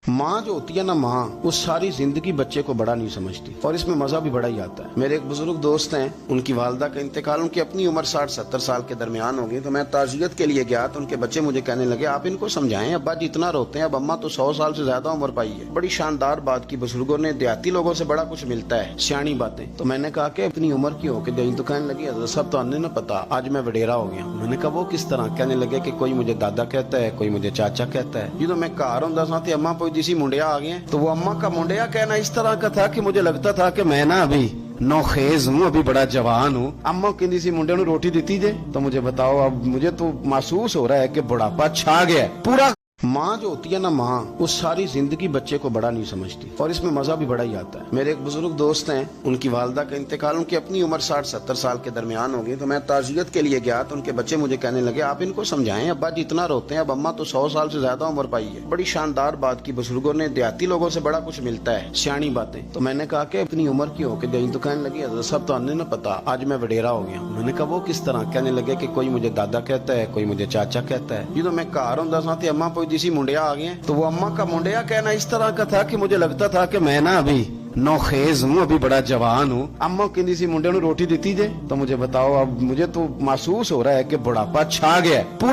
माँ जो होती है ना माँ, वो सारी जिंदगी बच्चे को बड़ा नहीं समझती और इसमें मजा भी बड़ा ही आता है। मेरे एक बुजुर्ग दोस्त हैं, उनकी वालदा का इंतकाल, उनकी अपनी उम्र 60-70 साल के दरमियान हो गई। तो मैं ताजियत के लिए गया तो उनके बच्चे मुझे कहने लगे, आप इनको समझाएं, अब्बा जी इतना रोते हैं, अब अम्मा तो 100 साल से ज्यादा उम्र पाई है। बड़ी शानदार बात की, बुजुर्गों ने, देहाती लोगों से बड़ा कुछ मिलता है, सियानी बातें। तो मैंने कहा कि इतनी उम्र की हो के गई? तो कहने लगी, हज़रत साहब तो आने ना पता, आज मैं वडेरा हो गया। मैंने कहा वो किस तरह? कहने लगे कि कोई मुझे दादा कहता है, कोई मुझे चाचा कहता है। जो मैं घर होंदा सा ते अम्मा पुछदी सी मुंडिया आ गए, तो वो अम्मा का मुंडिया कहना इस तरह का था कि मुझे लगता था कि मैं ना अभी नौखेज हूँ, अभी बड़ा जवान हूँ। अम्मा कहती सी मुंडे नूं रोटी दी जे। तो मुझे बताओ, अब मुझे तो महसूस हो रहा है कि बुढ़ापा छा गया है पूरा। माँ जो होती है ना माँ, वो सारी जिंदगी बच्चे को बड़ा नहीं समझती और इसमें मजा भी बड़ा ही आता है। मेरे एक बुजुर्ग दोस्त हैं, उनकी वालदा का इंतकाल, उनकी अपनी उम्र 60-70 साल के दरमियान हो गई। तो मैं ताजियत के लिए गया तो उनके बच्चे मुझे कहने लगे, आप इनको समझाएं, अब्बा जी इतना रोते हैं, अब अम्मा तो 100 साल से ज्यादा उम्र पाई है। बड़ी शानदार बात की, बुजुर्गों ने, देहाती लोगों से बड़ा कुछ मिलता है, सियानी बातें। तो मैंने कहा कि इतनी उम्र की होके गई? तो कहने लगी, हज़रत साहब तो आने ना पता, आज मैं वडेरा हो गया। मैंने कहा वो किस तरह? कहने लगे कि कोई मुझे दादा कहता है, कोई मुझे चाचा कहता है। जो मैं घर होंदा सा ते अम्मा पुछदी सी मुंडिया आ गए, तो वो अम्मा का मुंडिया कहना इस तरह का था कि मुझे लगता था कि मैं ना अभी नौखेज हूँ, अभी बड़ा जवान हूँ। अम्मा कहती सी मुंडे नूं रोटी दी जे। तो मुझे बताओ, अब मुझे तो महसूस हो रहा है कि बुढ़ापा छा गया है पूरा।